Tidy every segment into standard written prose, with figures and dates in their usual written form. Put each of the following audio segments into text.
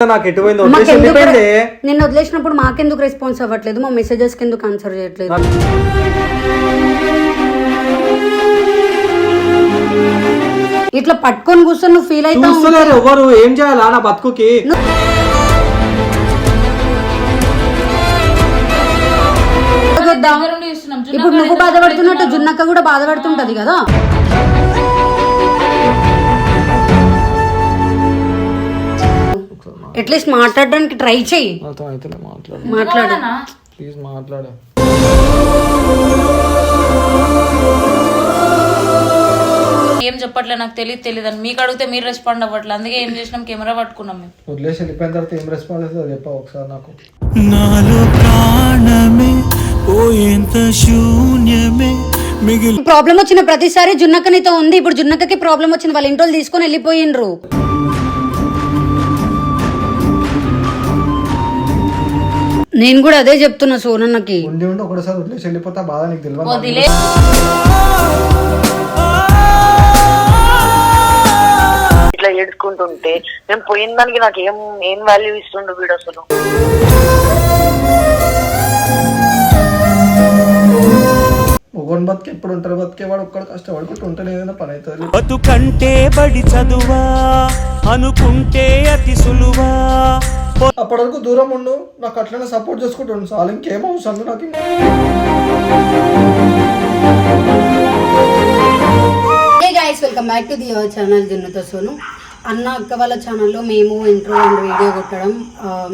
నిన్ను వదిలేసినప్పుడు మాకెందుకు రెస్పాన్స్ అవ్వట్లేదు, మా మెసేజెస్ కి ఎందుకు ఆన్సర్ చేయట్లేదు? ఇట్లా పట్టుకొని కూర్చొని నువ్వు ఫీల్ అవుతావు. ఎవరు ఏం చేయాలా నా బతుకుకి? ఇప్పుడు నువ్వు బాధపడుతున్నట్టు జున్నక్క కూడా బాధపడుతుంటది కదా. అట్లీస్ట్ మాట్లాడడానికి ట్రై చెయ్యి. మాట్లాడు ప్లీజ్ మాట్లాడు. ఏం చెప్పట్లే, నాకు తెలియదు అని మీకు అడిగితే మీరు రెస్పాండ్ అవ్వట్లేదు, అందుకే ఏం చేసినాం కెమెరా పట్టుకున్నాం. మేము వదిలేసి వెళ్ళిపోయిన తర్వాత ఏం రెస్పాన్స్ అవుతుందో చెప్పా ఒకసారి నాకు. ప్రాబ్లం వచ్చిన ప్రతిసారి జున్నక్క నీతో ఉంది. ఇప్పుడు జున్నక్కకి ప్రాబ్లం వచ్చింది, వాళ్ళ ఇంట్లో తీసుకొని వెళ్ళిపోయిండ్రు. నేను కూడా అదే చెప్తున్నా సోనన్నకి. ఉండి ఒకసారి వదిలేసి వెళ్ళిపోతా బాధ నీకు తెలియదు. ఇట్లా ఏడుచుకుంటుంటే మేము పోయిన దానికి నాకు ఏం వాల్యూ ఇస్తుండు వీడు అసలు. ఒకటి బతికి ఎప్పుడు ఉంటారు, బతికేవాడు ఒక్కడు కష్టపడుకుంటూ ఉంటేనే ఏదైనా పని అవుతుంది. బతుకంటే బడి చదువా అనుకుంటే అతి సులువా. అప్పటి వరకు దూరం ఉండు, నాకు అట్లనే సపోర్ట్ చేసుకుంటుండు చాలు, ఇంకేం అవసరం నాకు. Hey guys, welcome back to the our channel జున్నుతో సోను. అన్న అక్క వాళ్ళ ఛానల్లో మేము ఇంట్రో అండ్ వీడియో కొట్టడం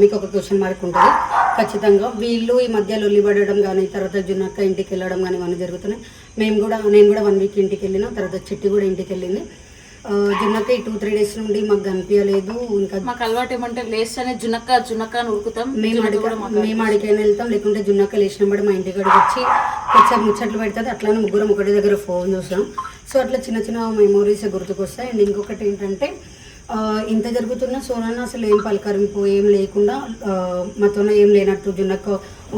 మీకు ఒక క్వశ్చన్ మార్క్ ఉంటుంది ఖచ్చితంగా. వీళ్ళు ఈ మధ్య లొల్లిపడడం కానీ, తర్వాత జున్నక్క ఇంటికి వెళ్ళడం కానీ ఇవన్నీ జరుగుతున్నాయి. నేను కూడా 1 వీక్ ఇంటికి వెళ్ళిన, తర్వాత చిట్టి కూడా ఇంటికి వెళ్ళింది. జున్నక్క ఈ 2-3 days నుండి మాకు కనిపించలేదు. ఇంకా మాకు అలవాటు ఏమంటే లేస్తేనే జున్నక్క అని ఉరుకుతాం. మేము అడిగైనా వెళ్తాం, లేకుంటే జున్నక్క లేచినప్పుడు మా ఇంటి కాడికి వచ్చి కొంచెం ముచ్చట్లు పెడుతుంది. అట్లానే ముగ్గురం ఒకటి దగ్గర ఫోన్ చూసాం. సో అట్లా చిన్న చిన్న మెమోరీస్ గుర్తుకొస్తాయి. అండ్ ఇంకొకటి ఏంటంటే, ఇంత జరుగుతున్న సోనన్న అసలు ఏం పలకరింపు ఏం లేకుండా మాతోనే ఏం లేనట్టు, జున్నక్క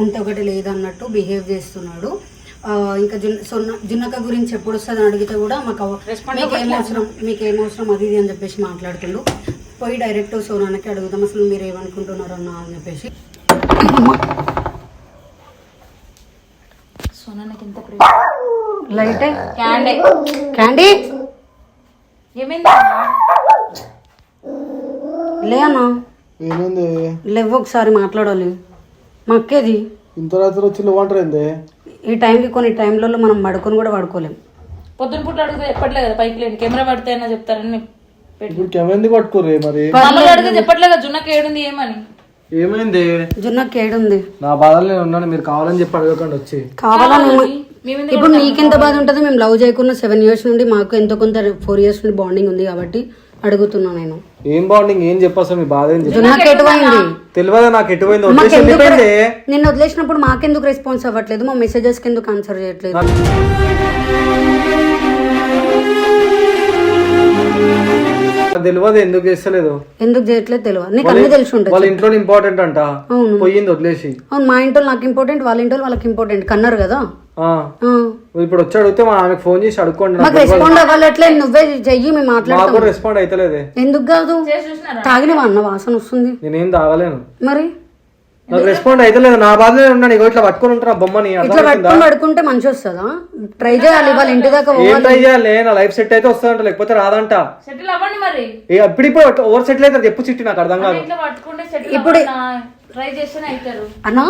ఉంటే ఒకటి లేదన్నట్టు బిహేవ్ చేస్తున్నాడు. ఇంకా జున్నక్క గురించి ఎప్పుడు వస్తుంది అని అడిగితే కూడా మాకు మీకేం అవసరం అది ఇది అని చెప్పేసి మాట్లాడుతుండు. పోయి డైరెక్ట్ సోనాన్నకి అడుగుదాం అసలు మీరు ఏమనుకుంటున్నారు అన్న అని చెప్పేసి. లైట్ క్యాండీ ఏమైంది లే అన్నా, ఏమైంది? లేవు ఒకసారి మాట్లాడాలి. మా అక్కేది ఇంత రాత్రి వచ్చి లేవంటారు ఏంది? ఈ టైంకి కొన్ని టైంలలో మనం పడుకొని కూడా పడుకోలేము. పొద్దున పూట అడిగితే చెప్పట్లే కదా, పైకి లేని కెమెరా పడితే అయినా చెప్తారని. ఇప్పుడు కెమెరా పట్టుకోరు మరి అడిగితే చెప్పట్లే కదా జున్నకి ఏడుంది ఏమని. ఏమైంది? జున్నకి ఏడుంది? నా బాధలు నేను ఉన్నాను, మీరు కావాలని చెప్పి అడగకండి వచ్చి. కావాలని ఇప్పుడు నీకెంత బాధ ఉంటుంది? మేము లవ్ చేయకున్న 7 years నుండి, మాకు ఎంతో కొంత 4 years నుండి బాండింగ్ ఉంది కాబట్టి అడుగుతున్నా. నేను ఏం బాండింగ్ ఏం చెప్పాను, మీ బాధ ఏం తెలియదా? నాకు ఎటువైంది? నిన్ను వదిలేసినప్పుడు మాకెందుకు రెస్పాన్స్ అవ్వట్లేదు, మా మెసేజెస్ కి ఎందుకు ఆన్సర్ చేయట్లేదు? తెలియదు ఎందుకు చేస్తలేదు, ఎందుకు చేయట్లేదు తెలియదు. నీకు అన్ని తెలిసి ఉంటుంది. వాళ్ళ ఇంట్లో ఇంపార్టెంట్ అంట, పోయింది వదిలేసి. అవును, మా ఇంట్లో నాకు ఇంపార్టెంట్, వాళ్ళ ఇంట్లో వాళ్ళకి ఇంపార్టెంట్ కన్నారు కదా. ఇప్పుడు వచ్చి అడిగితే ఆమెకు ఫోన్ చేసి అడుక్కోండి. మాకు రెస్పాండ్ అవ్వట్లేదు, నువ్వే చెయ్యి, మేము మాట్లాడుతాం. రెస్పాండ్ అయితలేదు. ఎందుకు కాదు? తాగినవా అన్న? వాసన వస్తుంది. నేనేం తాగలేను. మరి నాకు రెస్పాండ్ అయితలేదు, నా బాధలో ఉన్నాను. ఇట్లా పట్టుకుని ఉంటా బొమ్మని, ఇట్లా పట్టుకుని పడుకుంటే మంచి వస్తుందా? ట్రై చేయాలి, వాళ్ళ ఇంటి దాకా ట్రై చేయాలి. నా లైఫ్ సెట్ అయితే వస్తుందంట, లేకపోతే రాదంట. సెటిల్ అవ్వండి మరి. ఇప్పుడు ఓవర్ సెటిల్ అయితే చెప్పు చిట్టి, నాకు అర్థం కాదు. ఇప్పుడు ట్రై చేస్తేనే అవుతారు అన్న.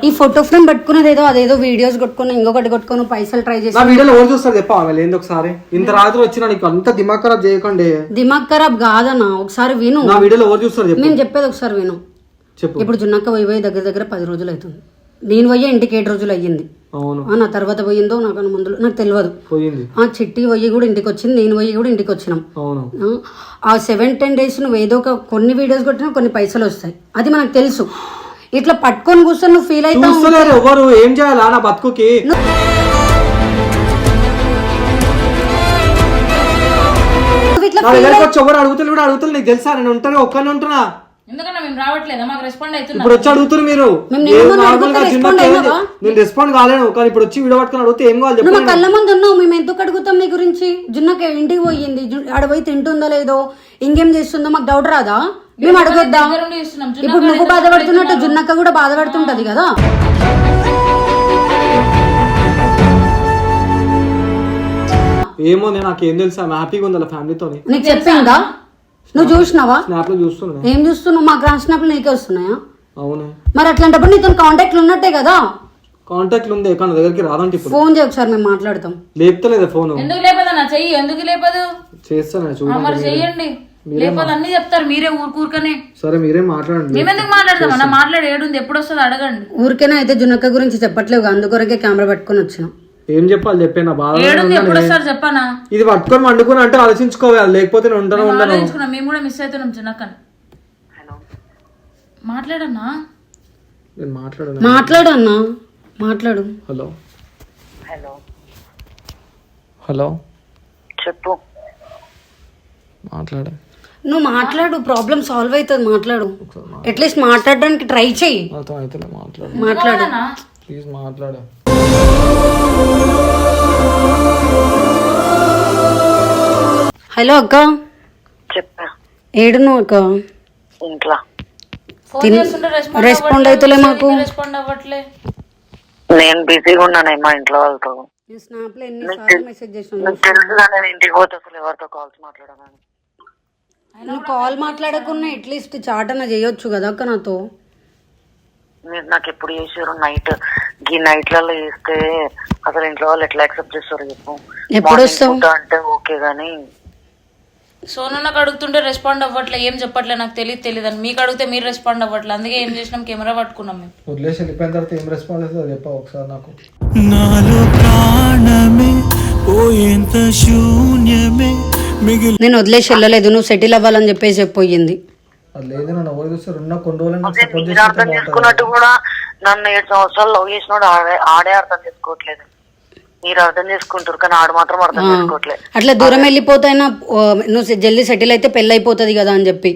ఈ ఫోటో ఫ్రేమ్ పట్టుకునేది ఏదో, అదేదో వీడియోస్ కొట్టుకుని ఇంకొకటి కొట్టుకుని పైసలు ట్రై చేసి. నా వీడియోలో ఎవరు చూస్తారు చెప్పా? ఆమె లేదు ఒకసారి. ఇంత రాత్రి వచ్చినా నీకు అంత దిమాగ్ ఖరాబ్ చేయకండి. దిమాగ్ ఖరాబ్ కాదన్న, ఒకసారి విను. నా వీడియోలో ఎవరు చూస్తారు? నేను చెప్పేది ఒకసారి విను. చెప్పు. ఇప్పుడు జున్నక్క పోయి దగ్గర 10 రోజులు అవుతుంది. నేను పోయి ఇంటికి 7 రోజులు అయ్యింది. అవును. నా తర్వాత పోయిందో నాకు ముందు నాకు తెలియదు. పోయింది. చిట్టి పోయి కూడా ఇంటికి వచ్చింది, నేను పోయి కూడా ఇంటికి వచ్చినాం. అవును. ఆ 7-10 days నువ్వు ఏదో కొన్ని వీడియోస్ కొట్టినా కొన్ని పైసలు వస్తాయి, అది మనకు తెలుసు. ఇట్లా పట్టుకొని కూర్చొని నువ్వు ఫీల్ అవుతావు. ఎవరు ఏం చేయాలా నా బతుకుకి? ఎవరు అడుగుతారు నీకు తెలుసా? నేను ఉంటాను, ఒక్కనే ఉంటున్నా. ఎందుకన్నా మేము రావట్లేదా? మాకు రెస్పాండ్ అవుతున్నా. ఇప్పుడు వచ్చి అడుగుతారు మీరు. నేను రెస్పాండ్ కాలేను, కానీ ఇప్పుడు వచ్చి వీడియో పట్టుకుని అడిగితే ఏం కావాలి? నువ్వు కళ్ళ ముందు ఉన్నావు, మేము ఎందుకు అడుగుతాం నీ గురించి? జున్నక్క ఇంటికి పోయింది, ఆడ పోయి తింటుందో లేదో, ఇంకేం చేస్తుందో మాకు డౌట్ రాదా? మేము అడగొద్దా? దగ్గరుండి చూస్తున్నాం. ఇప్పుడు నువ్వు బాధపడుతున్నట్టు జున్నక్క కూడా బాధపడుతుంటది కదా. ఏమో నాకేం తెలుసు, ఆమె హ్యాపీగా ఉంది వాళ్ళ ఫ్యామిలీతో. నీకు చెప్పిందా? నువ్వు చూసినావా? స్నాప్ లో చూస్తున్నా. ఏం చూస్తున్నావు? మా గ్రాండ్ స్నాప్ నీకే వస్తున్నాయా? అవును. మరి అట్లాంటప్పుడు నీతో కాంటాక్ట్ ఉన్నట్టే కదా. కాంటాక్ట్ ఉంది, కానీ దగ్గరికి రాదంటే ఇప్పుడు ఫోన్ చేయ ఒకసారి, మేము మాట్లాడతాం. లేపుతలేదా ఫోన్? ఎందుకు లేపదన్నా? చెయ్యి, ఎందుకు లేపదు? చేస్తాను మరి చూడండి. చెయ్యండి. లేపదు అన్ని చెప్తారు మీరే ఊరుకూరుకనే. సరే మీరే మాట్లాడండి. మేమెందుకు మాట్లాడదాం అన్న? మాట్లాడి ఏడుంది, ఎప్పుడు వస్తుంది అడగండి. ఊరికేనా అయితే జున్నక్క గురించి చెప్పట్లేవు, అందుకొరకే కెమెరా పట్టుకొని వచ్చిన. ఏం చెప్పాలి చెప్పే, నా బాధ ఏడుంది, ఎప్పుడు వస్తారు చెప్పనా? ఇది పట్టుకొని వండుకుని అంటే ఆలోచించుకోవాలి, లేకపోతే నేను ఉండను. ఆలోచించుకున్నాం, మేము కూడా మిస్ అవుతున్నాం చిన్నక్కని. మాట్లాడన్నా? నేను మాట్లాడు అన్నా, మాట్లాడు. హలో హలో హలో చెప్పు. మాట్లాడు. నువ్వు మాట్లాడు, ప్రాబ్లం సాల్వ్ అవుతుంది. మాట్లాడు, అట్లీస్ట్ మాట్లాడడానికి ట్రై చెయ్యి. అయితే మాట్లాడు, మాట్లాడు ప్లీజ్ మాట్లాడు. హలో అక్క. చెప్పా. ఏడు నువ్వు అక్క? ఇంట్లో రెస్పాండ్ అవుతలే మాకు. రెస్పాండ్ అవ్వట్లే. నేను బిజీగా ఉన్నాను మా ఇంట్లో వాళ్ళతో. స్నాప్ లో ఎన్నిసార్లు మెసేజ్ చేసిన. నాకు తెలుసుగా నేను ఇంటికి పోతే అసలు ఎవరితో కాల్స్ మాట్లాడమని. నువ్వు కాల్ మాట్లాడకున్నా అట్లీస్ట్ చాట్ అన్న చేయొచ్చు కదా అక్క నాతో. మీరు నాకు ఎప్పుడు చేసారు? నైట్ ఈ నైట్లలో చేస్తే అసలు ఇంట్లో వాళ్ళు ఎట్లా యాక్సెప్ట్ చేస్తారు చెప్పు. ఎప్పుడు వస్తావు అంటే ఓకే గానీ సోను నాకు అడుగుతుంటే రెస్పాండ్ అవ్వట్లే, ఏం చెప్పట్లే. నాకు తెలియదు అని మీకు అడిగితే మీరు రెస్పాండ్ అవ్వట్లే, అందుకే ఏం చేసినాం, కెమెరా పట్టుకున్నాం. మేము వదిలేసి వెళ్ళిపోయిన తర్వాత ఏం రెస్పాన్స్ అవుతుందో చెప్పా ఒకసారి నాకు. నాలో ప్రాణమే పోయేంత శూన్యమే మిగిలి. నేను వదిలేసి వెళ్ళలేదు, నువ్వు సెటిల్ అవ్వాలని చెప్పేసి చెప్పొయ్యింది. అది లేదు, నన్ను ఎవరు చూస్తారు ఉన్న కొన్ని రోజులు సపోర్ట్ మీరు అర్థం చేసుకున్నట్టు కూడా నన్ను 7 సంవత్సరాలు లవ్ చేసినోడు ఆడే అర్థం చేసుకోవట్లేదు. మీరు అర్థం చేసుకుంటారు కానీ ఆడు మాత్రం అర్థం చేసుకోవట్లేదు. అట్లా దూరం వెళ్ళిపోతాయినా నువ్వు జల్దీ సెటిల్ అయితే పెళ్లి అయిపోతుంది కదా అని చెప్పి.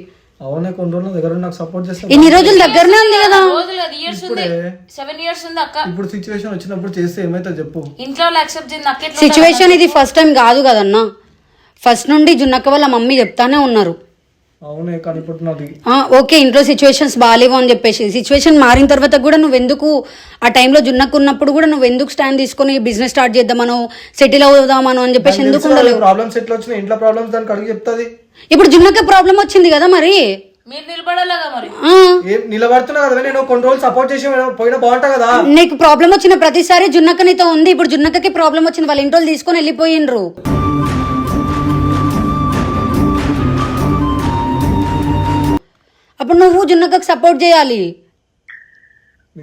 అవునే, కొన్ని రోజుల దగ్గర నాకు సపోర్ట్ చేస్తాను. ఇన్ని రోజులు దగ్గరనే ఉంది కదా. రోజులు కాదు, ఇయర్స్ ఉంది, 7 years ఉంది అక్క. ఇప్పుడు సిచ్యువేషన్ వచ్చినప్పుడు చేస్తే ఏమైతే చెప్పు. ఇంట్లో వాళ్ళు యాక్సెప్ట్ చేయండి. నాకు సిచ్యువేషన్ ఇది ఫస్ట్ టైం కాదు కదన్నా, ఫస్ట్ నుండి జున్నక్క వాళ్ళ మమ్మీ చెప్తానే ఉన్నారు. అవునే, కానీ ఇప్పుడు నాది ఓకే ఇంట్లో సిచ్యువేషన్స్ బాగాలేవు అని చెప్పేసి, సిచ్యువేషన్ మారిన తర్వాత కూడా నువ్వు ఎందుకు ఆ టైంలో జున్నక్క ఉన్నప్పుడు కూడా నువ్వు ఎందుకు స్టాండ్ తీసుకొని బిజినెస్ స్టార్ట్ చేద్దామను, సెటిల్ అవుదామను అని చెప్పేసి ఎందుకు ఉండలేవు? ప్రాబ్లమ్స్ ఎట్లా వచ్చినాయి, ఇంట్లో ప్రాబ్లమ్స్ దానికి అడిగి చెప్తాది. ఇప్పుడు జున్నక్క ప్రాబ్లం వచ్చింది కదా, మరి మీరు నిలబడాలిగా. మరి ఏం నిలబడుతున్నా కదా, నేను కొన్ని రోజులు సపోర్ట్ చేసి పోయినా బాగుంటా కదా. నీకు ప్రాబ్లం వచ్చిన ప్రతిసారి జున్నక్క నీతో ఉంది, ఇప్పుడు జున్నక్కకి ప్రాబ్లం వచ్చింది, వాళ్ళ ఇంట్లో తీసుకొని వెళ్ళిపోయిండ్రు. అప్పుడు నువ్వు జున్నక్కకి సపోర్ట్ చేయాలి.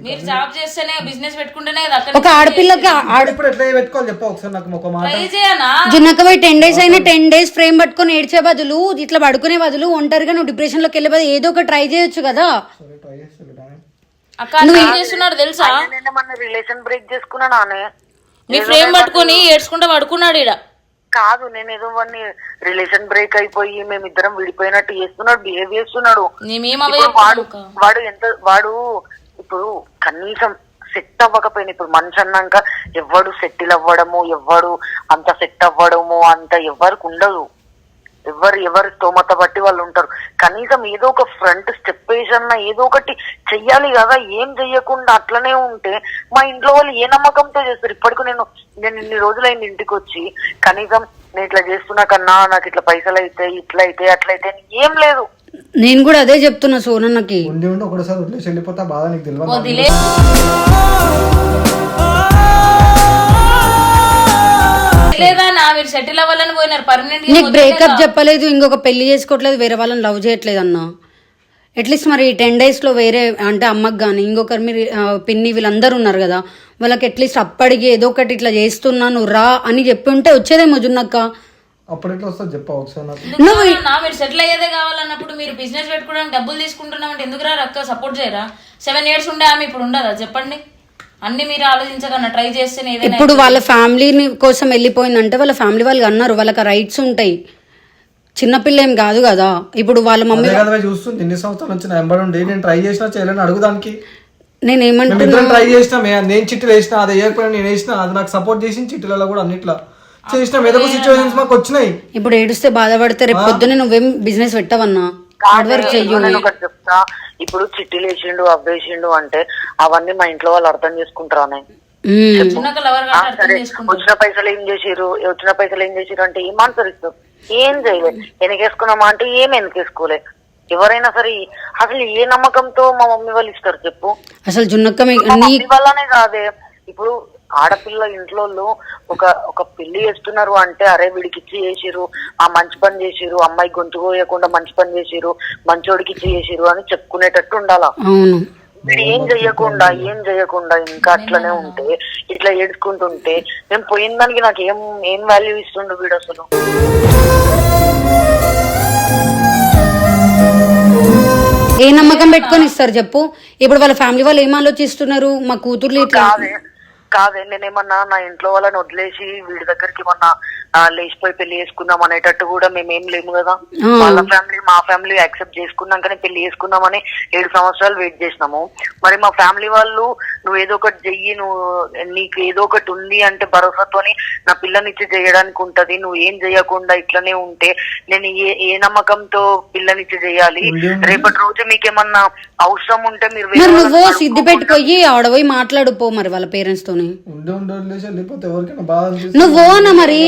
మీరు జాబ్ చేస్తేనే, బిజినెస్ పెట్టుకుంటేనే ఒక ఆడపిల్లకి ఇప్పుడు ఎట్లా పెట్టుకోవాలి చెప్పా ఒకసారి నాకు ఒక మాట. ట్రై చేయనా? జున్నక్క పోయి 10 days అయినా 10 days ఫ్రేమ్ పట్టుకొని ఏడ్చే బదులు, ఇట్లా పడుకునే బదులు, ఒంటరిగా నువ్వు డిప్రెషన్ లోకి వెళ్ళే బదులు ఏదో ఒక ట్రై చేయొచ్చు కదా. అక్క ఏం చేస్తున్నాడు తెలుసా? నేను మన రిలేషన్ బ్రేక్ చేసుకున్నానే. మీ ఫ్రేమ్ పట్టుకొని ఏడ్చుకుంటా పడుకున్నాడు ఈడ. కాదు, నేను ఏదో వాడిని రిలేషన్ బ్రేక్ అయిపోయి మేమిద్దరం విడిపోయినట్టు చేస్తున్నాడు, బిహేవ్ చేస్తున్నాడు. వాడు ఇప్పుడు కనీసం సెట్ అవ్వకపోయినా, ఇప్పుడు మనిషి అన్నాక ఎవడు సెటిల్ అవ్వడము, ఎవడు అంత సెట్ అవ్వడము అంత ఎవరికి ఉండదు. ఎవరి స్తోమత బట్టి వాళ్ళు ఉంటారు. కనీసం ఏదో ఒక ఫ్రంట్ స్టెప్ వేసన్నా ఏదో ఒకటి చెయ్యాలి కదా. ఏం చెయ్యకుండా అట్లనే ఉంటే మా ఇంట్లో వాళ్ళు ఏ నమ్మకంతో చేస్తారు? ఇప్పటికి నేను ఇన్ని రోజులైంది ఇంటికి వచ్చి, కనీసం నేను ఇట్లా చేస్తున్నా కన్నా నాకు ఇట్లా పైసలు అయితే ఇట్లయితే అట్లయితే ఏం లేదు. నేను కూడా అదే చెప్తున్నా సోనన్నకి. ఉండి ఒకసారి వదిలేసి వెళ్ళిపోతా బాధ నీకు తెలియదు. మీరు సెటిల్ అవ్వాలని పోయినారు, పర్మనెంట్ నీకు బ్రేకప్ చెప్పలేదు, ఇంకొక పెళ్లి చేసుకోవట్లేదు, వేరే వాళ్ళని లవ్ చేయట్లేదు అన్న. అట్లీస్ట్ మరి 10 days లో వేరే అంటే అమ్మకి కానీ ఇంకొకరు మీరు పిన్ని వీళ్ళందరూ ఉన్నారు కదా, వాళ్ళకి అట్లీస్ట్ అప్పటికి ఏదో ఒకటి ఇట్లా చేస్తున్నాను రా అని చెప్పి ఉంటే వచ్చేదేమో జున్నక్క. అప్పుడు ఎట్లా వస్తుంది చెప్పా ఒకసారి నాకు. మీరు సెటిల్ అయ్యేదే కావాలన్నప్పుడు మీరు బిజినెస్ పెట్టుకోవడానికి డబ్బులు తీసుకుంటున్నామంటే ఎందుకు రా అక్క సపోర్ట్ చేయరా? 7 years ఉండే ఆమె ఇప్పుడు ఉండదా చెప్పండి? అన్ని మీరు ఆలోచించకన్నా ట్రై చేస్తేనే. ఇప్పుడు వాళ్ళ ఫ్యామిలీ కోసం వెళ్ళిపోయిందంటే వాళ్ళ ఫ్యామిలీ వాళ్ళు అన్నారు, వాళ్ళకి రైట్స్ ఉంటాయి, చిన్నపిల్ల ఏం కాదు కదా. ఇప్పుడు వాళ్ళ మమ్మీ చూస్తుంది ఎన్ని సంవత్సరాల నుంచి నా ఎంబడి ఉండి నేను ట్రై చేసినా చేయలేని అడుగుదానికి. నేను ఏమంటున్నా, ట్రై చేసినా నేను చిట్టులు వేసినా, అది వేయకపోయినా నేను వేసినా, అది నాకు సపోర్ట్ చేసి చిట్టులలో కూడా అన్నిట్లా చేసినా ఏదో సిచ్యువేషన్స్ మాకు వచ్చినాయి. ఇప్పుడు ఏడుస్తే బాధపడితే రేపు పొద్దున్న నువ్వేం బిజినెస్ పెట్టవన్నా? హార్డ్ వర్క్ చెయ్యు. నేను ఒకటి చెప్తా, ఇప్పుడు చిట్టీలు వేసిండు అవ్వేసిండు అంటే అవన్నీ మా ఇంట్లో వాళ్ళు అర్థం చేసుకుంటారా? జున్నక్క లవర్ కాబట్టి అర్థం చేసుకుంటారు. వచ్చిన పైసలు ఏం చేసిరు అంటే ఏం ఆన్సర్ ఇస్తారు? ఏం చేయలేదు. వెనకేసుకున్నామా అంటే ఏం వెనకేసుకోలే. ఎవరైనా సరే అసలు ఏ నమ్మకంతో మా మమ్మీ వాళ్ళు ఇస్తారు చెప్పు? అసలు జున్నక్క మమ్మీ వల్లనే కాదే, ఇప్పుడు ఆడపిల్ల ఇంట్లో ఒక పెళ్లి చేస్తున్నారు అంటే అరే వీడికి ఇచ్చి చేసిరు, ఆ మంచి పని చేసిరు, అమ్మాయి గొంతు కోయకుండా మంచి పని చేసిరు, మంచోడికి ఇచ్చి చేసిరు అని చెప్పుకునేటట్టు ఉండాలా. వీడు ఏం చెయ్యకుండా ఇంకా అట్లనే ఉంటే ఇట్లా ఏడుచుకుంటుంటే నేను పోయిన దానికి నాకు ఏం వాల్యూ ఇస్తుండు వీడు అసలు? ఏ నమ్మకం పెట్టుకొని ఇస్తారు చెప్పు? ఇప్పుడు వాళ్ళ ఫ్యామిలీ వాళ్ళు ఏం ఆలోచిస్తున్నారు? మా కూతుర్లు ఇట్లా కాదే, నేనేమన్నా నా ఇంట్లో వాళ్ళని వదిలేసి వీడి దగ్గరికి ఏమన్నా లేచిపోయి పెళ్లి చేసుకుందాం అనేటట్టు కూడా మేమేం లేము కదా. వాళ్ళ ఫ్యామిలీ మా ఫ్యామిలీ యాక్సెప్ట్ చేసుకున్నాకనే పెళ్లి చేసుకుందామని 7 సంవత్సరాలు వెయిట్ చేసినాము. మరి మా ఫ్యామిలీ వాళ్ళు నువ్వు ఏదో ఒకటి చెయ్యి, నీకు ఏదో ఒకటి ఉంది అంటే భరోసాతోని నా పిల్లనిచ్చి చేయడానికి ఉంటది, నువ్వు ఏం చెయ్యకుండా ఇట్లనే ఉంటే నేను ఏ నమ్మకంతో పిల్లనిచ్చి చేయాలి? రేపటి రోజు మీకేమన్నా అవసరం ఉంటే మీరు నువ్వు సిద్ధి పెట్టుకోయి ఆడపోయి మాట్లాడుపో మరి వాళ్ళ పేరెంట్స్ తోని. నువ్వు అన్న మరి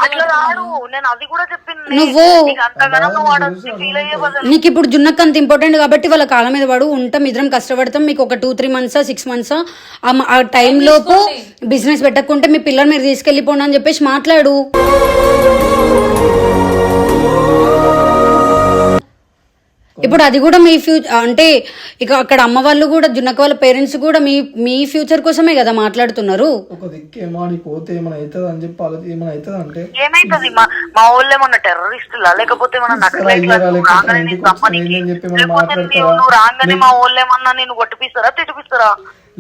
అట్లా రాడు. నేను అది కూడా చెప్పింది. నీకు ఇప్పుడు జున్నక్క అంత ఇంపార్టెంట్ కాబట్టి వాళ్ళ కాళ్ళ మీద పడు ఉంటాం, ఇద్దరం కష్టపడతాం. మీకు ఒక 2-3 months 6 months ఆ టైం లోపు బిజినెస్ పెట్టకుంటే మీ పిల్లలు మీరు తీసుకెళ్లిపోండి అని చెప్పేసి మాట్లాడు. ఇప్పుడు అది కూడా మీ ఫ్యూచర్ అంటే ఇక అక్కడ అమ్మ వాళ్ళు కూడా జున్నక్క వాళ్ళ పేరెంట్స్ కూడా మీ ఫ్యూచర్ కోసమే కదా మాట్లాడుతున్నారు. ఒక దిక్కు ఏమాడి పోతే ఏమైనా అవుతుంది అని చెప్పి ఏమైనా అవుతుంది అంటే ఏమైతుంది? మా వాళ్ళు ఏమన్నా టెర్రరిస్టులా లేకపోతే మన రాగానే మా వాళ్ళు ఏమన్నా నేను కొట్టిపిస్తారా తిట్టిపిస్తారా?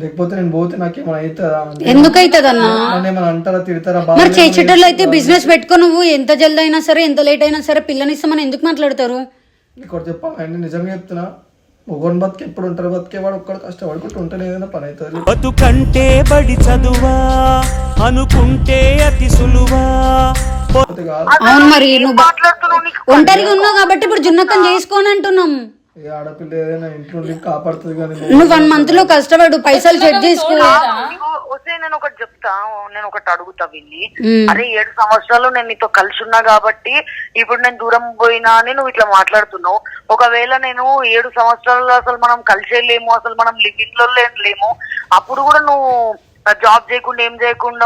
లేకపోతే నేను పోతే నాకేమైనా అవుతుందా? ఎందుకు అవుతుంది అన్న? ఏమైనా అంటారా తిడతారా? మరి చేసేటోళ్ళు అయితే బిజినెస్ పెట్టుకో, నువ్వు ఎంత జల్ది అయినా సరే ఎంత లేట్ అయినా సరే పిల్లనిస్తామని ఎందుకు మాట్లాడతారు? ఇక్కడ చెప్పాలండి, నిజంగా చెప్తున్నా, మొగోని బతికి ఎప్పుడు ఉంటారు బతికేవాడు ఒక్కడ కష్టపడుకుంటూ ఉంటేనే ఏదైనా పని అవుతుంది. బతుకంటే బడి చదువా అనుకుంటే అతి సులువా. అవును, మరి నువ్వు ఒంటరిగా ఉన్నావు కాబట్టి ఇప్పుడు జున్నక్కని చేసుకోని అంటున్నాం. ఆడపిల్ల ఏదైనా ఇంట్లో కాపాడుతుంది కానీ నువ్వు 1 month లో కష్టపడు, పైసలు సెట్ చేసుకో. నేను ఒకటి చెప్తా, నేను ఒకటి అడుగుతా వీళ్ళి, అరే 7 సంవత్సరాలు నేను నీతో కలిసి ఉన్నా కాబట్టి ఇప్పుడు నేను దూరం పోయినా అని నువ్వు ఇట్లా మాట్లాడుతున్నావు. ఒకవేళ నేను 7 సంవత్సరాలు అసలు మనం కలిసే లేము, అసలు మనం లివింగ్ లో లేము, అప్పుడు కూడా నువ్వు జాబ్ చేయకుండా ఏం చేయకుండా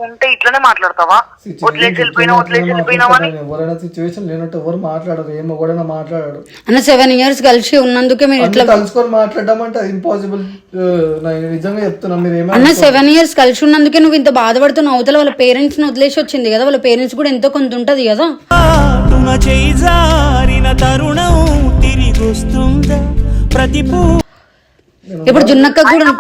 ఉంటే ఇట్లనే మాట్లాడతావా? వదిలేసి వెళ్ళిపోయినావా? ఎవరైనా సిచ్యువేషన్ లేనట్టు ఎవరు మాట్లాడరు, ఏమో కూడా మాట్లాడాడు అన్న. 7 years కలిసి ఉన్నందుకే మీరు ఇట్లా కలుసుకొని మాట్లాడడం అంటే అది ఇంపాసిబుల్. నిజంగా చెప్తున్నా, మీరు ఏమన్నా అన్న 7 years కలిసి ఉన్నందుకే నువ్వు ఇంత బాధపడుతున్నావు. అవతల వాళ్ళ పేరెంట్స్ ని వదిలేసి వచ్చింది కదా, వాళ్ళ పేరెంట్స్ కూడా ఎంతో కొంత ఉంటది కదా. ఇప్పుడు జున్నక్క కూడా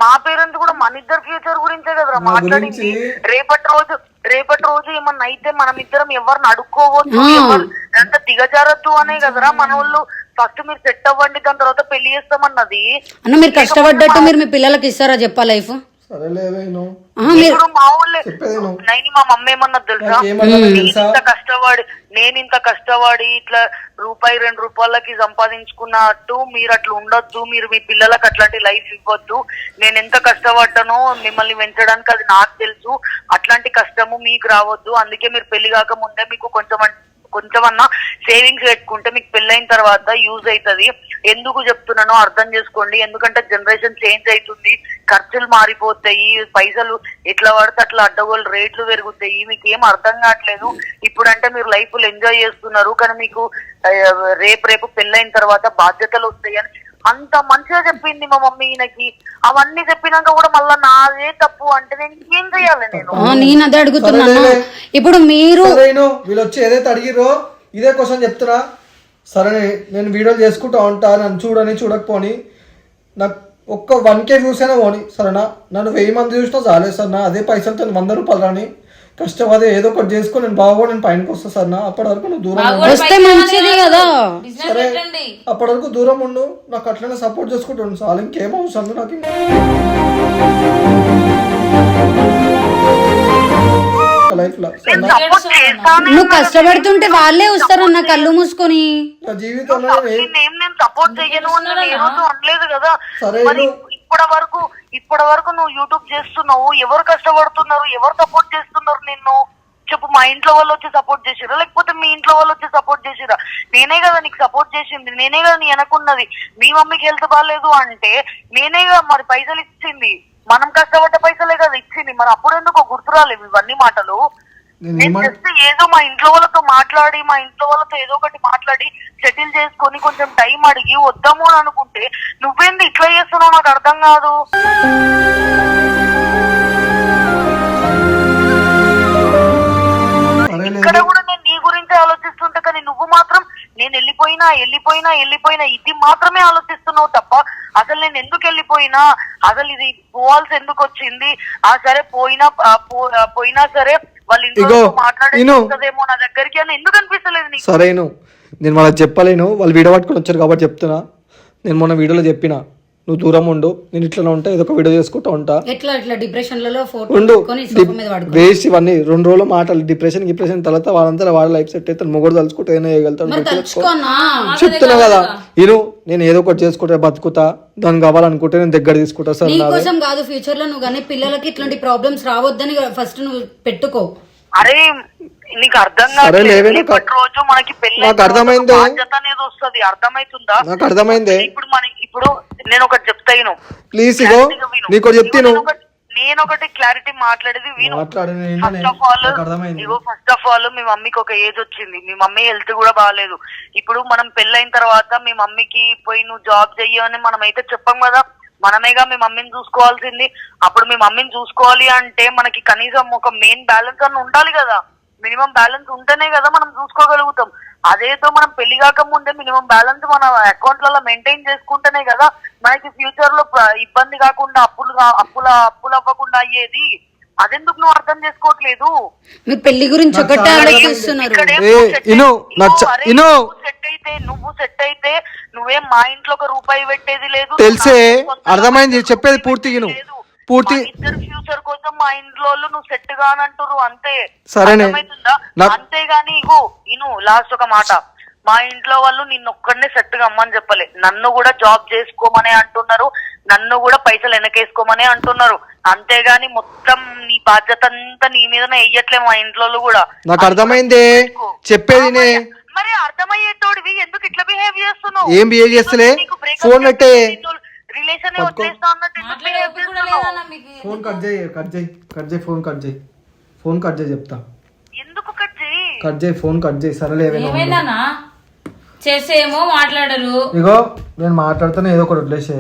మా పేరెంట్స్ కూడా మన ఇద్దరు ఫ్యూచర్ గురించే కదరా మాట్లాడింది. రేపటి రోజు ఏమన్నా అయితే మనం ఇద్దరం ఎవరిని అడుక్కోవచ్చు, ఎంత దిగజారద్దు అనే కదరా మన వాళ్ళు. ఫస్ట్ మీరు సెట్ అవ్వండి, దాని తర్వాత పెళ్లి చేస్తామన్నది. అన్న మీరు కష్టపడ్డట్టు మీరు మీ పిల్లలకి ఇస్తారా చెప్పా లైఫ్? మా మమ్మీ ఏమన్నా తెలుసా, నేను ఇంత కష్టపడి ఇట్లా ₹2-2 సంపాదించుకున్నట్టు మీరు అట్లా ఉండొద్దు, మీరు మీ పిల్లలకు అట్లాంటి లైఫ్ ఇవ్వద్దు. నేను ఎంత కష్టపడ్డానో మిమ్మల్ని పెంచడానికి అది నాకు తెలుసు, అట్లాంటి కష్టము మీకు రావద్దు. అందుకే మీరు పెళ్లి కాక ముందే మీకు కొంచెమన్నా సేవింగ్స్ పెట్టుకుంటే మీకు పెళ్ళైన తర్వాత యూజ్ అవుతుంది. ఎందుకు చెప్తున్నానో అర్థం చేసుకోండి. ఎందుకంటే జనరేషన్ చేంజ్ అవుతుంది, ఖర్చులు మారిపోతాయి, పైసలు ఎట్లా పడితే అట్లా అడ్డగోలు రేట్లు పెరుగుతాయి. మీకు ఏం అర్థం కావట్లేదు. ఇప్పుడంటే మీరు లైఫ్ చేంజ్ చేస్తున్నారు, కానీ మీకు రేపు పెళ్ళైన తర్వాత బాధ్యతలు వస్తాయి అని అంత మంచిగా చెప్పింది మా మమ్మీ. ఈయనకి అవన్నీ చెప్పినాక కూడా మళ్ళా నాదే తప్పు అంటే నేను ఏం చెయ్యాలి? నేను అదే అడుగుతున్నాను. ఇప్పుడు మీరు వీళ్ళు వచ్చి ఏదైతే అడిగిరో ఇదే క్వశ్చన్ చెప్తున్నా. సరే నేను వీడియోలు చేసుకుంటా ఉంటా, నన్ను చూడని చూడకపోని నాకు ఒక్క 1K చూసేనా పోని, సరేనా? నన్ను 1000 మంది చూసినా చాలే సార్, నా అదే పైసలతో ₹100 రాని కష్టపదే ఏదో ఒకటి చేసుకొని నేను బాగా నేను పైనకి వస్తా సార్. నా అప్పటి వరకు నువ్వు దూరం వస్తే మంచిది కదా. సరే అప్పటి వరకు దూరం ఉండు, నాకు అట్లనే సపోర్ట్ చేసుకుంటాను చాలు, ఇంకేం అవసరం నాకు. లైఫ్ లో నేను సపోర్ట్ చేస్తాను. నువ్వు కష్టపడుతుంటే వాళ్ళే వస్తారన్న కళ్ళు మూసుకొని. నా జీవితంలో నేను సపోర్ట్ చెయ్యను అని నేను ఏ రోజు అనలేదు కదా. సరే మరి ఇప్పటి వరకు నువ్వు యూట్యూబ్ చేస్తున్నావు, ఎవరు కష్టపడుతున్నారు, ఎవరు సపోర్ట్ చేస్తున్నారు నిన్ను చెప్పు? మా ఇంట్లో వాళ్ళు వచ్చి సపోర్ట్ చేసిరా, లేకపోతే మీ ఇంట్లో వాళ్ళు వచ్చి సపోర్ట్ చేసిరా? నేనే కదా నీకు సపోర్ట్ చేసింది, నేనే కదా నీ వెనకున్నది. మీ మమ్మీకి హెల్త్ బాగాలేదు అంటే నేనే కదా మరి పైసలు ఇచ్చింది, మనం కష్టపడ్డ పైసలే కదా ఇచ్చింది. మరి అప్పుడు ఎందుకు గుర్తురాలేవు ఇవన్నీ మాటలు? నేను జస్ట్ ఏదో మా ఇంట్లో వాళ్ళతో మాట్లాడి, మా ఇంట్లో వాళ్ళతో ఏదో ఒకటి మాట్లాడి సెటిల్ చేసుకొని కొంచెం టైం అడిగి వద్దాము అని అనుకుంటే నువ్వేంది ఇట్లా చేస్తున్నావు నాకు అర్థం కాదు. ఇక్కడ కూడా నేను నీ గురించి ఆలోచిస్తుంటే కానీ నువ్వు మాత్రం నేను వెళ్ళిపోయినా ఇది మాత్రమే ఆలోచిస్తున్నావు తప్ప అసలు నేను ఎందుకు వెళ్ళిపోయినా, అసలు ఇది పోవాల్సి ఎందుకు వచ్చింది, సరే పోయినా సరే వాళ్ళ ఇంట్లో మాట్లాడేదేమో నా దగ్గరికి అని ఎందుకు అనిపిస్తలేదు నీకు? సరేను, నేను వాళ్ళకి చెప్పలేను, వాళ్ళు వీడియో పట్టుకొని వచ్చారు కాబట్టి చెప్తున్నా. నేను మొన్న వీడియోలో చెప్పిన నువ్వు దూరం ఉండు, నేను ఇట్లా ఉంటా, ఏదో ఒక వీడియో చేసుకుంటా ఉంటా. ఎట్లా డిప్రెషన్లలో ఉండు, వేస్ట్ ఇవన్నీ 2 రోజులు మాటలు. డిప్రెషన్ తర్వాత వాళ్ళంతా వాళ్ళ లైఫ్ సెట్ అయితే మొగడు తలుచుకుంటే ఏమైనా చేయగలుగుతాడు. చెప్తున్నా కదా నేను ఏదో ఒకటి చేసుకుంటే బతుకుతా, దాన్ని కావాలనుకుంటే నేను దగ్గర తీసుకుంటా. సార్ నీకోసం కాదు, ఫ్యూచర్ లో నువ్వు కానీ పిల్లలకి ఇట్లాంటి ప్రాబ్లమ్స్ రావద్దని ఫస్ట్ నువ్వు పెట్టుకో. అరే నీకు అర్థం కాదు, రోజు మనకి పెళ్లి బాధ్యత అనేది వస్తుంది, అర్థమవుతుందా? నాకు అర్థమైంది. ఇప్పుడు నేను ఒకటి చెప్తాను ప్లీజ్, నీకు చెప్తాను. నేను ఒకటి క్లారిటీ మాట్లాడేది విను. ఫస్ట్ ఆఫ్ ఆల్ మీ మమ్మీకి ఒక ఏజ్ వచ్చింది, మీ మమ్మీ హెల్త్ కూడా బాగాలేదు. ఇప్పుడు మనం పెళ్ళైన తర్వాత మీ మమ్మీకి పోయి నువ్వు జాబ్ చెయ్యని మనం అయితే చెప్పాం కదా, మనమేగా మీ మమ్మీని చూసుకోవాల్సింది. అప్పుడు మీ మమ్మీని చూసుకోవాలి అంటే మనకి కనీసం ఒక మెయిన్ బ్యాలెన్స్ అన్న ఉండాలి కదా. మినిమం బ్యాలెన్స్ ఉంటేనే కదా మనం చూసుకోగలుగుతాం. అదేదో మనం పెళ్లి కాక ముందే మినిమం బ్యాలెన్స్ మన అకౌంట్లలో మెయింటైన్ చేసుకుంటేనే కదా మనకి ఫ్యూచర్ లో ఇబ్బంది కాకుండా అప్పులు అవ్వకుండా అయ్యేది. అదెందుకు నువ్వు అర్థం చేసుకోవట్లేదు? మీరు పెళ్లి గురించి ఒకటే ఆలోచిస్తున్నారు. నువ్వు సెట్ అయితే నువ్వేం మా ఇంట్లో ఒక రూపాయి పెట్టేది లేదు. తెలిసే, అర్థమైంది, చెప్పేది పూర్తిగా ఇద్దరు ఫ్యూచర్ కోసం మా ఇంట్లో నువ్వు సెట్ గానంటారు అంతే. అర్థమవుతుందా? అంతేగాని ఇను లాస్ట్ ఒక మాట, మా ఇంట్లో వాళ్ళు నిన్నొక్కడనే సెట్ కమ్మని చెప్పలే, నన్ను కూడా జాబ్ చేసుకోమనే అంటున్నారు, నన్ను కూడా పైసలు వెనకేసుకోమనే అంటున్నారు. అంతేగాని మొత్తం నీ బాధ్యత అంతా నీ మీదనే వెయ్యట్లే మా ఇంట్లో కూడా. నాకు అర్థమైందే చెప్పేది. మరి అర్థమయ్యేటోడివి ఎందుకు ఇట్లా బిహేవ్ చేస్తున్నావు? ఏం బిహేవ్ చేస్తలే, ఫోన్ పెట్టే, రిలేషన్ వదిలేస్తా అన్నట్టు ఫోన్ కట్ చేయి, ఫోన్ కట్ చేయి చెప్తా. ఎందుకు కట్ చేయి, ఫోన్ కట్ చేయి. సరేలే, చేసేమో మాట్లాడరు. ఇగో నేను మాట్లాడుతానే ఏదో ఒకటి వదిలేసే.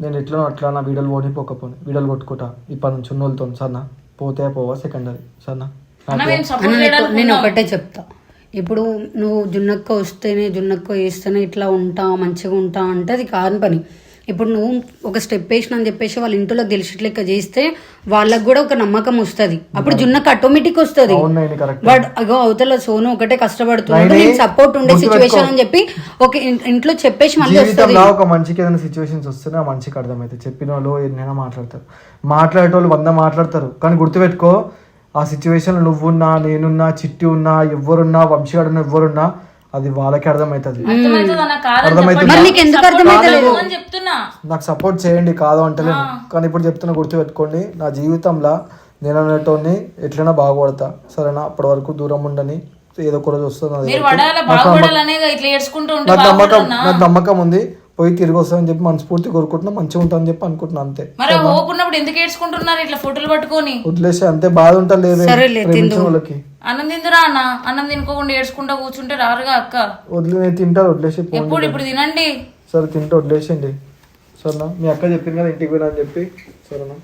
నేను ఎట్లా అట్లా నా వీడియోలు పోకపోని వీడియోలు కొట్టుకుంటా ఇప్పటి నుంచి ఉన్నోళ్ళతో. సరేనా? పోతే పోవా సెకండరీ. సరేనా? నేను ఒకటే చెప్తా, ఇప్పుడు నువ్వు జున్నక్క వేస్తేనే ఇట్లా ఉంటా మంచిగా ఉంటా అంటే అది కాని పని. ఇప్పుడు నువ్వు ఒక స్టెప్ వేసిన అని చెప్పేసి వాళ్ళ ఇంట్లో తెలిసేట్లెక్క చేస్తే వాళ్ళకి కూడా ఒక నమ్మకం వస్తుంది. అప్పుడు జున్నక్క ఆటోమేటిక్ వస్తుంది. బట్ అగో అవతల సోను ఒకటే కష్టపడుతున్నాడు, నేను సపోర్ట్ ఉండే సిచ్యువేషన్ అని చెప్పి ఒక ఇంట్లో చెప్పేసి మళ్ళీ వస్తుంది. ఒక మంచికి ఏదైనా సిచ్యువేషన్స్ వస్తేనే ఆ మంచికి అర్థమైతే. చెప్పిన వాళ్ళు ఏదైనా మాట్లాడేటోళ్ళు 100 మాట్లాడతారు, కానీ గుర్తుపెట్టుకో ఆ సిచ్యువేషన్ లో నువ్వున్నా, నేనున్నా, చిట్టి ఉన్నా, ఎవరున్నా, వంశీగాడున్నా, ఎవరున్నా అది వాళ్ళకి అర్థమవుతుంది. నాకు సపోర్ట్ చేయండి, కాదు అంటలేను, కానీ ఇప్పుడు చెప్తున్నా గుర్తుపెట్టుకోండి, నా జీవితంలో నేను అనేటోని ఎట్లైనా బాగుపడతా. సరేనా? అప్పటి వరకు దూరం ఉండని, ఏదో ఒక రోజు వస్తుంది. నాకు నమ్మకం ఉంది, పోయి తిరిగి వస్తామని చెప్పి మనస్ఫూర్తి కోరుకుంటున్నా, మంచిగా ఉంటామని చెప్పి అనుకుంటున్నా అంతే. వదిలేసి అంతే, బాధ ఉంటుంది వాళ్ళకి. అన్నం తిందురా అన్న, అన్నం తినుకోకుండా ఏడ్చుకుంటా కూర్చుంటే రారుగా అక్క. తింటారు, వదిలేసి ఇప్పుడు తినండి. సరే తింటే వదిలేసండి. సరేనా? మీ అక్క చెప్పింది కదా ఇంటికి పోయినా అని చెప్పి. సరేనా?